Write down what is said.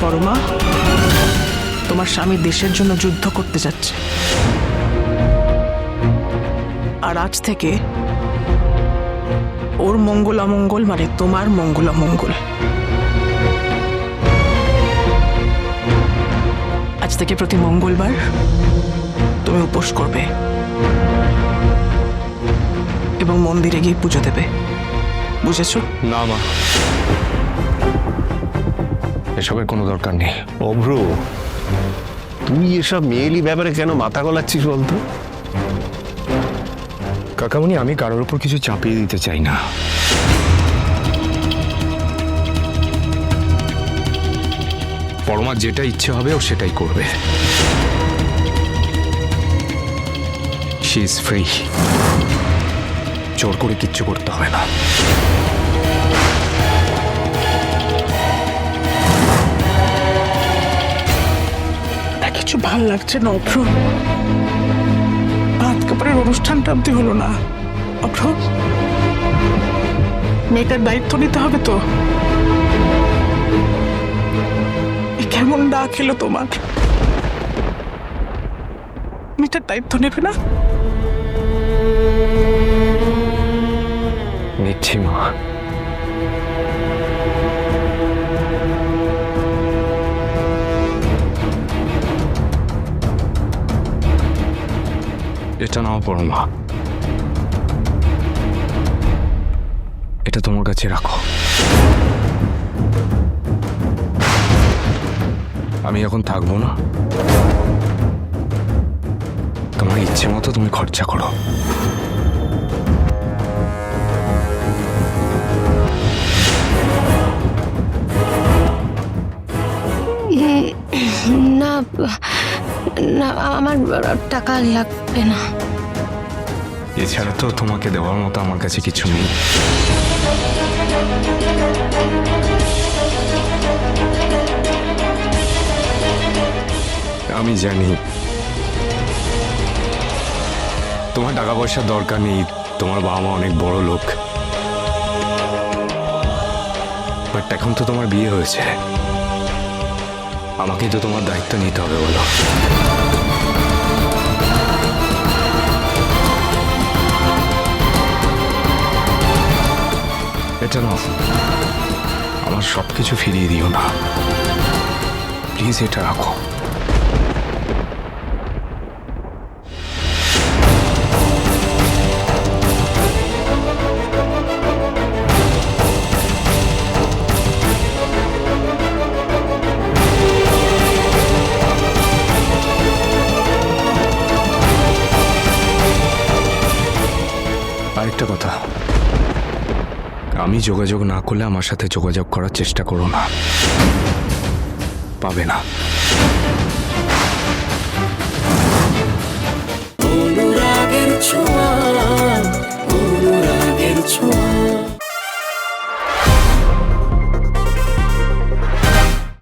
পরমা, তোমার স্বামী দেশের জন্য যুদ্ধ করতে যাচ্ছে, আর আজ থেকে ওর মঙ্গল অমঙ্গল মানে তোমার মঙ্গল অমঙ্গল। আজ থেকে প্রতি মঙ্গলবার তুমি উপোস করবে এবং মন্দিরে গিয়ে পুজো দেবে, বুঝেছো? না মা, এসবের কোনো দরকার নেই। অভ্র, তুই এসব মেয়েলি ব্যাপারে কেন মাথা গলাচ্ছিস বলতো? কাকামণি, আমি কারোর উপর কিছু চাপিয়ে দিতে চাই না। পরমার যেটা ইচ্ছে হবে ও সেটাই করবে। শি ইজ ফ্রি, জোর করে কিচ্ছু করতে হবে না। কিছু ভাল লাগছে না অভ্র, ভাত কাপড়ের অনুষ্ঠানটা অব্দি হলো না। অভ্র, মেয়েটার দায়িত্ব নিতে হবে তো। এ কেমন ডাক এলো তোমার? মেয়েটার দায়িত্ব নেবে না? নিচ্ছি মা। এটা নাও পরমা, এটা তোমার কাছে রাখো। আমি এখন থাকবো না, তোমার ইচ্ছে মতো তুমি খরচা করো। না না, আমার টাকা লাগবে না। এছাড়া তো তোমাকে দেওয়ার মতো আমার কাছে কিছু নেই। আমি জানি তোমার টাকা পয়সার দরকার নেই, তোমার বাবা মা অনেক বড় লোক, বাট এখন তো তোমার বিয়ে হয়েছে, আমাকেই তো তোমার দায়িত্ব নিতে হবে, বলো। এটা নাও, আমার সবকিছু ফিরিয়ে দিও না প্লিজ, এটা রাখো। আরেকটা কথা, আমি যোগাযোগ না করলে আমার সাথে যোগাযোগ করার চেষ্টা করো না, পাবে না। অনুরাগের ছোঁয়া